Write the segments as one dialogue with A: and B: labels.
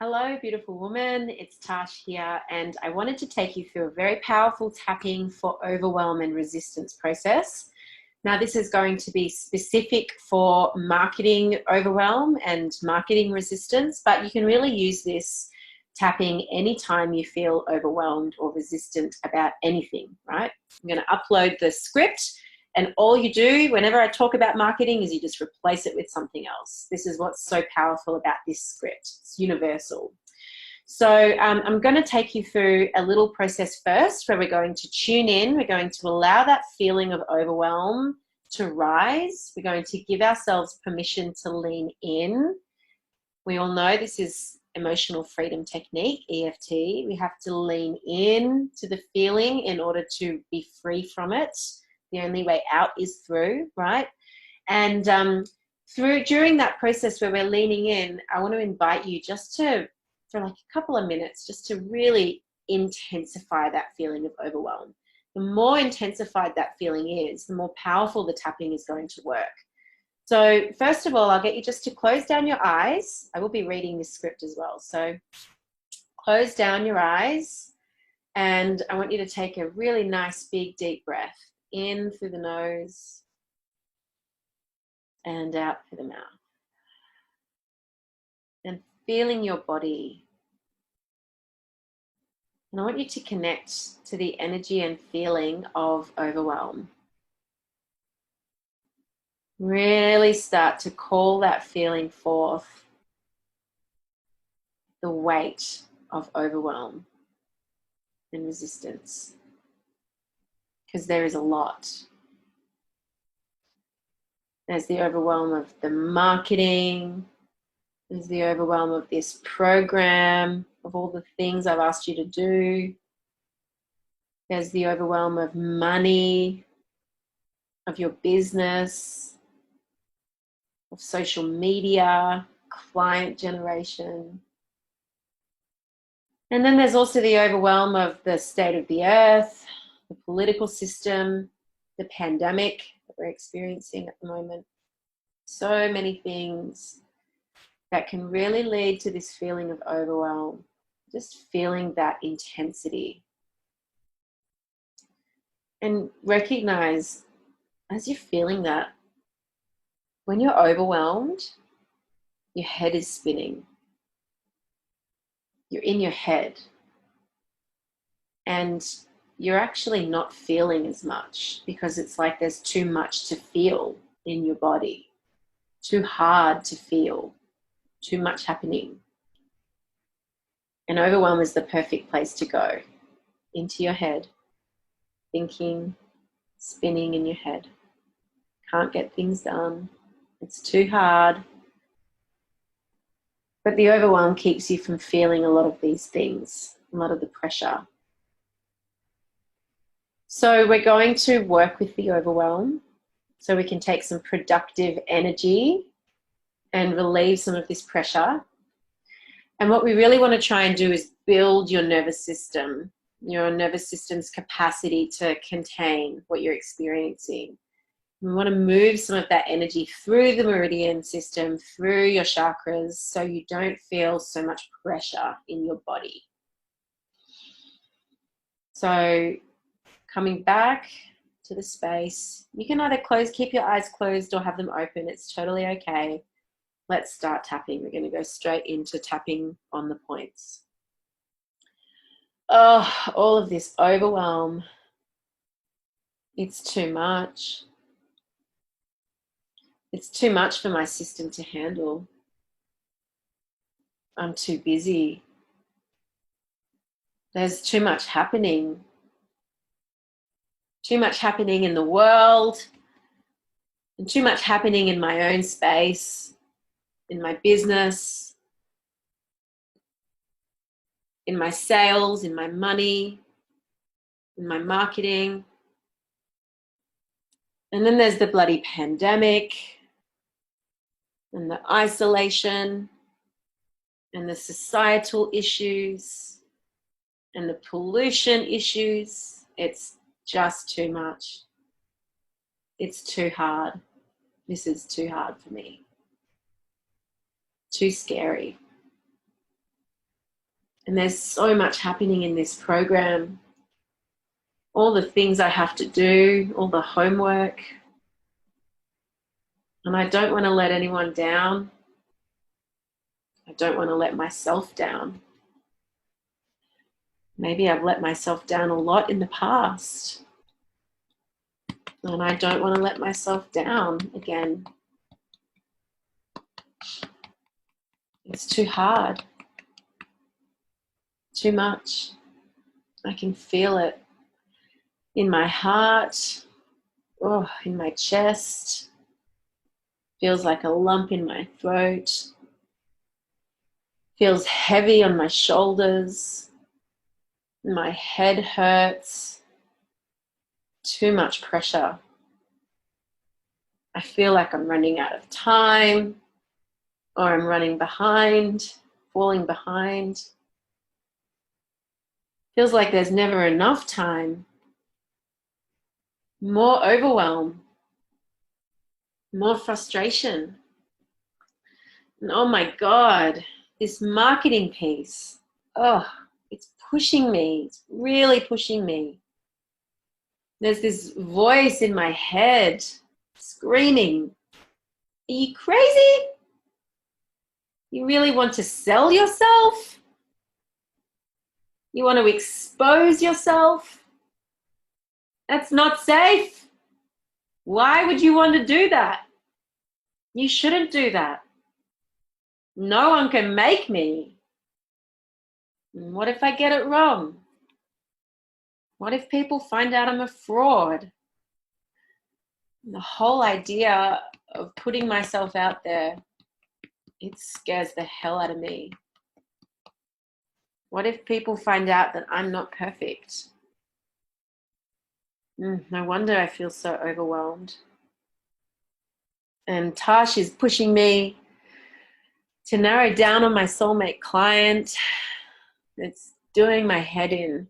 A: Hello, beautiful woman. It's Tash here, and I wanted to take you through a very powerful tapping for overwhelm and resistance process. Now, this is going to be specific for marketing overwhelm and marketing resistance, but you can really use this tapping anytime you feel overwhelmed or resistant about anything, right? I'm going to upload the script, and all you do whenever I talk about marketing is you just replace it with something else. This is what's so powerful about this script. It's universal. So I'm going to take you through a little process first where we're going to tune in. We're going to allow that feeling of overwhelm to rise. We're going to give ourselves permission to lean in. We all know this is emotional freedom technique, EFT. We have to lean in to the feeling in order to be free from it. The only way out is through, right? And during that process where we're leaning in, I want to invite you just to, for like a couple of minutes, just to really intensify that feeling of overwhelm. The more intensified that feeling is, the more powerful the tapping is going to work. So first of all, I'll get you just to close down your eyes. I will be reading this script as well. So close down your eyes, and I want you to take a really nice, big, deep breath. In through the nose and out through the mouth. And feeling your body. And I want you to connect to the energy and feeling of overwhelm. Really start to call that feeling forth, the weight of overwhelm and resistance. Because there is a lot. There's the overwhelm of the marketing. There's the overwhelm of this program, of all the things I've asked you to do. There's the overwhelm of money, of your business, of social media, client generation. And then there's also the overwhelm of the state of the earth, the political system, the pandemic that we're experiencing at the moment. So many things that can really lead to this feeling of overwhelm, just feeling that intensity. And recognize, as you're feeling that, when you're overwhelmed, your head is spinning. You're in your head. And you're actually not feeling as much because it's like there's too much to feel in your body, too hard to feel, too much happening. And overwhelm is the perfect place to go, into your head, thinking, spinning in your head. Can't get things done. It's too hard. But the overwhelm keeps you from feeling a lot of these things, a lot of the pressure. So we're going to work with the overwhelm so we can take some productive energy and relieve some of this pressure. And what we really want to try and do is build your nervous system's capacity to contain what you're experiencing. We want to move some of that energy through the meridian system, through your chakras, so you don't feel so much pressure in your body. So coming back to the space, you can either keep your eyes closed or have them open. It's totally okay. Let's start tapping. We're going to go straight into tapping on the points. Oh, all of this overwhelm. It's too much. It's too much for my system to handle. I'm too busy. There's too much happening. Too much happening in the world, and too much happening in my own space, in my business, in my sales, in my money, in my marketing. And then there's the bloody pandemic, and the isolation, and the societal issues, and the pollution issues. It's just too much. It's too hard. This is too hard for me. Too scary. And there's so much happening in this program. All the things I have to do, all the homework. And I don't want to let anyone down. I don't want to let myself down. Maybe I've let myself down a lot in the past. And I don't want to let myself down again. It's too hard. Too much. I can feel it in my heart, oh, in my chest. Feels like a lump in my throat. Feels heavy on my shoulders. My head hurts. Too much pressure. I feel like I'm running out of time, or I'm running behind, falling behind. Feels like there's never enough time. More overwhelm. More frustration. And oh my God, this marketing piece, oh, it's pushing me. It's really pushing me. There's this voice in my head screaming, are you crazy? You really want to sell yourself? You want to expose yourself? That's not safe. Why would you want to do that? You shouldn't do that. No one can make me. What if I get it wrong? What if people find out I'm a fraud? The whole idea of putting myself out there, it scares the hell out of me. What if people find out that I'm not perfect? No wonder I feel so overwhelmed. And Tash is pushing me to narrow down on my soulmate client. It's doing my head in.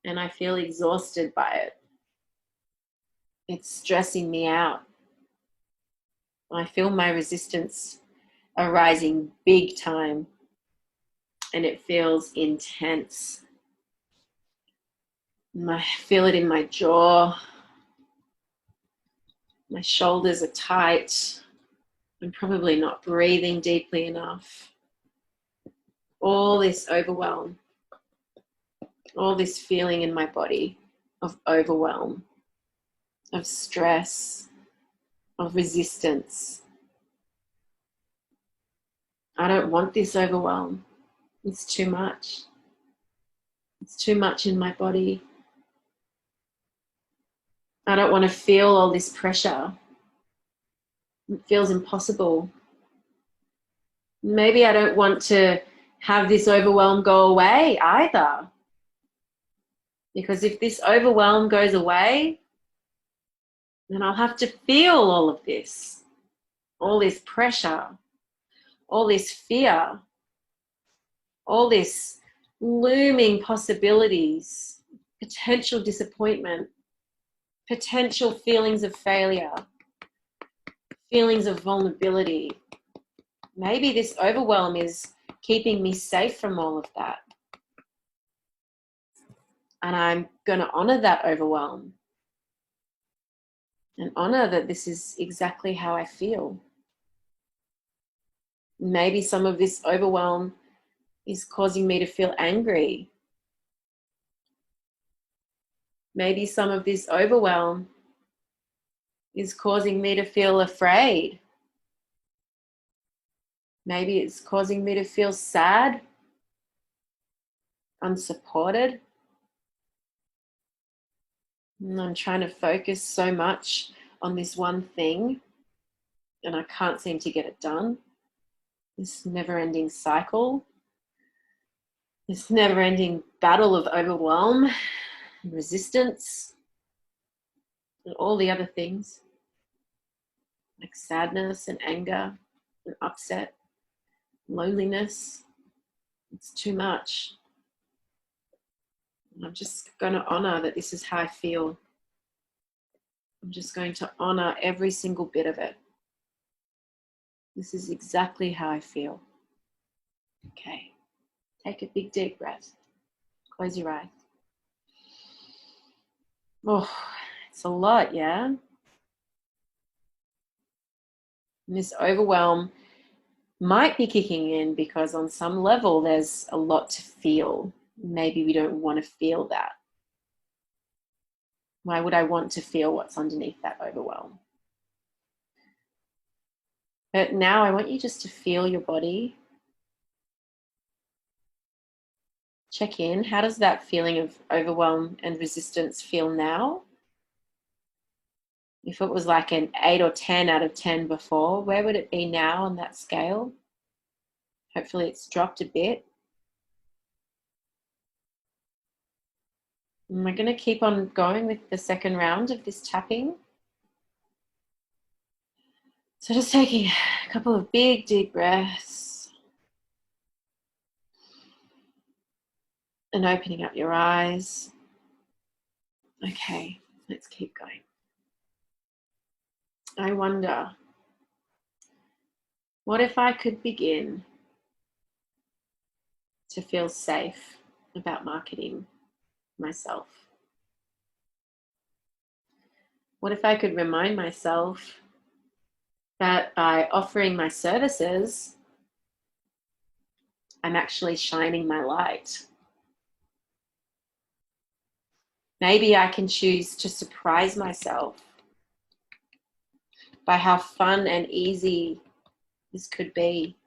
A: And I feel exhausted by it. It's stressing me out. I feel my resistance arising big time. And it feels intense. I feel it in my jaw. My shoulders are tight. I'm probably not breathing deeply enough. All this overwhelm. All this feeling in my body of overwhelm, of stress, of resistance. I don't want this overwhelm. It's too much. It's too much in my body. I don't want to feel all this pressure. It feels impossible. Maybe I don't want to have this overwhelm go away either. Because if this overwhelm goes away, then I'll have to feel all of this, all this pressure, all this fear, all this looming possibilities, potential disappointment, potential feelings of failure, feelings of vulnerability. Maybe this overwhelm is keeping me safe from all of that. And I'm going to honor that overwhelm and honor that this is exactly how I feel. Maybe some of this overwhelm is causing me to feel angry. Maybe some of this overwhelm is causing me to feel afraid. Maybe it's causing me to feel sad, unsupported. And I'm trying to focus so much on this one thing, and I can't seem to get it done. This never-ending cycle, this never-ending battle of overwhelm and resistance, and all the other things, like sadness and anger and upset, loneliness. It's too much. And I'm just going to honor that this is how I feel. I'm just going to honor every single bit of it. This is exactly how I feel. Okay. Take a big deep breath. Close your eyes. Oh, it's a lot, yeah? And this overwhelm might be kicking in because on some level there's a lot to feel. Maybe we don't want to feel that. Why would I want to feel what's underneath that overwhelm? But now I want you just to feel your body. Check in. How does that feeling of overwhelm and resistance feel now? If it was like an 8 or 10 out of 10 before, where would it be now on that scale? Hopefully it's dropped a bit. And we're going to keep on going with the second round of this tapping. So just taking a couple of big, deep breaths and opening up your eyes. Okay, let's keep going. I wonder, what if I could begin to feel safe about marketing myself? What if I could remind myself that by offering my services, I'm actually shining my light? Maybe I can choose to surprise myself by how fun and easy this could be,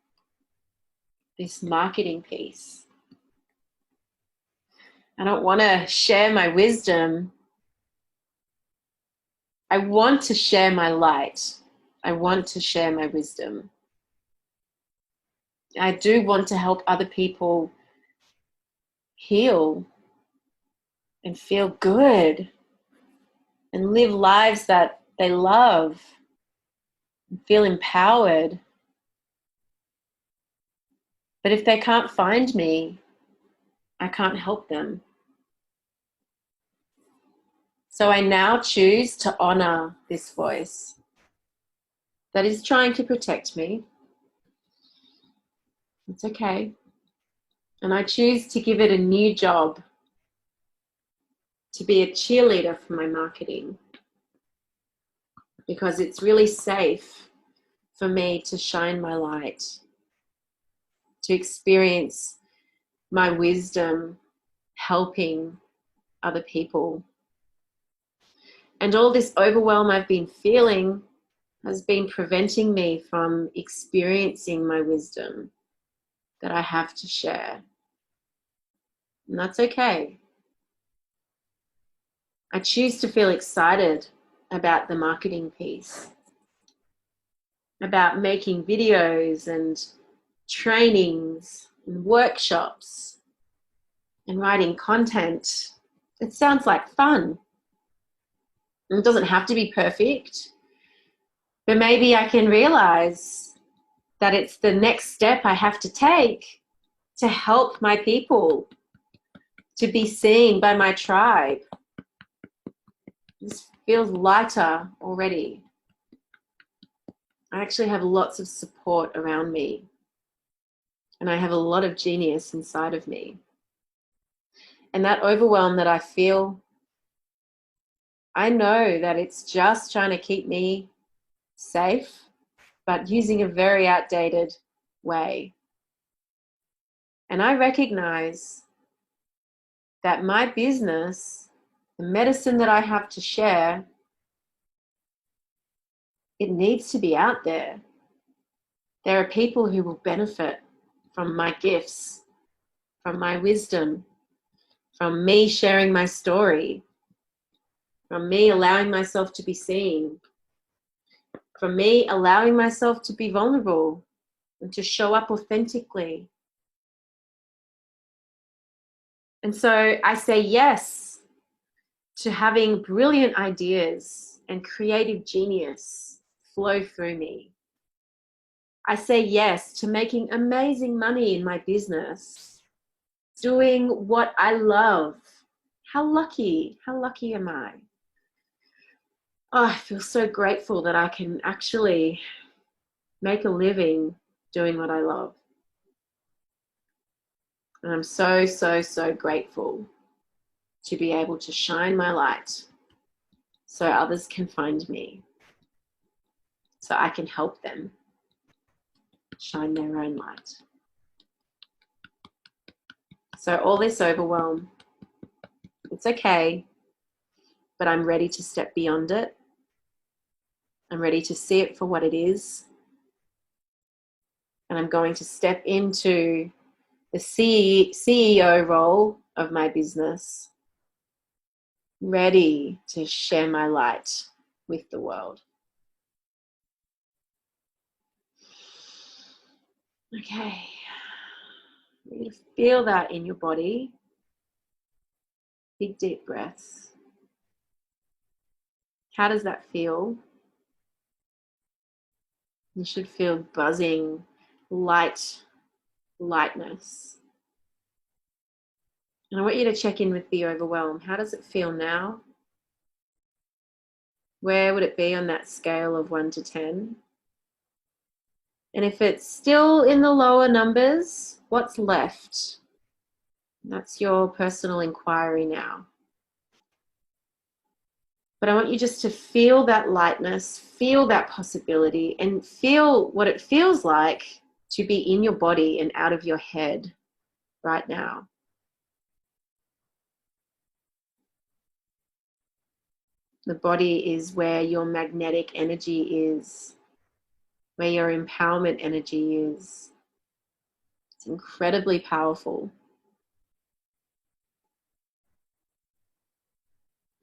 A: this marketing piece. I don't want to share my wisdom. I want to share my light. I want to share my wisdom. I do want to help other people heal and feel good and live lives that they love and feel empowered. But if they can't find me, I can't help them. So I now choose to honor this voice that is trying to protect me. It's okay. And I choose to give it a new job, to be a cheerleader for my marketing, because it's really safe for me to shine my light, to experience my wisdom helping other people. And all this overwhelm I've been feeling has been preventing me from experiencing my wisdom that I have to share. And that's okay. I choose to feel excited about the marketing piece, about making videos and trainings and workshops and writing content. It sounds like fun. And it doesn't have to be perfect, but maybe I can realize that it's the next step I have to take to help my people, to be seen by my tribe. This feels lighter already. I actually have lots of support around me, and I have a lot of genius inside of me. And that overwhelm that I feel, I know that it's just trying to keep me safe, but using a very outdated way. And I recognize that my business, the medicine that I have to share, it needs to be out there. There are people who will benefit from my gifts, from my wisdom, from me sharing my story, from me allowing myself to be seen, from me allowing myself to be vulnerable and to show up authentically. And so I say yes to having brilliant ideas and creative genius flow through me. I say yes to making amazing money in my business, doing what I love. How lucky am I? Oh, I feel so grateful that I can actually make a living doing what I love. And I'm so, so, so grateful to be able to shine my light so others can find me, so I can help them shine their own light. So all this overwhelm, it's okay, but I'm ready to step beyond it. I'm ready to see it for what it is. And I'm going to step into the CEO role of my business, ready to share my light with the world. Okay. You feel that in your body. Big deep breaths. How does that feel? You should feel buzzing, lightness. And I want you to check in with the overwhelm. How does it feel now? Where would it be on that scale of 1 to 10? And if it's still in the lower numbers, what's left? That's your personal inquiry now. But I want you just to feel that lightness, feel that possibility, and feel what it feels like to be in your body and out of your head right now. The body is where your magnetic energy is, where your empowerment energy is. It's incredibly powerful.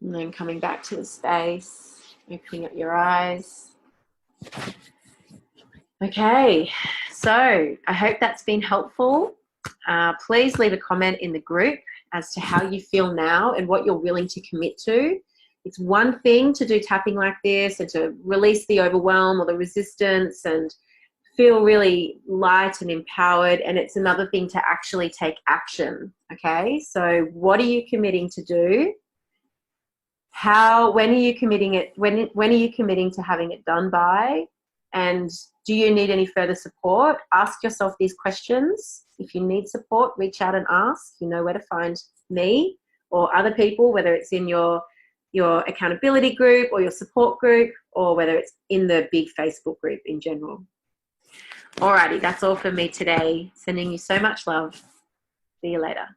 A: And then coming back to the space, opening up your eyes. Okay, so I hope that's been helpful. Please leave a comment in the group as to how you feel now and what you're willing to commit to. It's one thing to do tapping like this and to release the overwhelm or the resistance and feel really light and empowered, and it's another thing to actually take action. Okay, so what are you committing to do? When are you committing it? When are you committing to having it done by? And do you need any further support? Ask yourself these questions. If you need support, reach out and ask. You know where to find me or other people, whether it's in your accountability group or your support group, or whether it's in the big Facebook group in general. Alrighty, that's all for me today. Sending you so much love. See you later.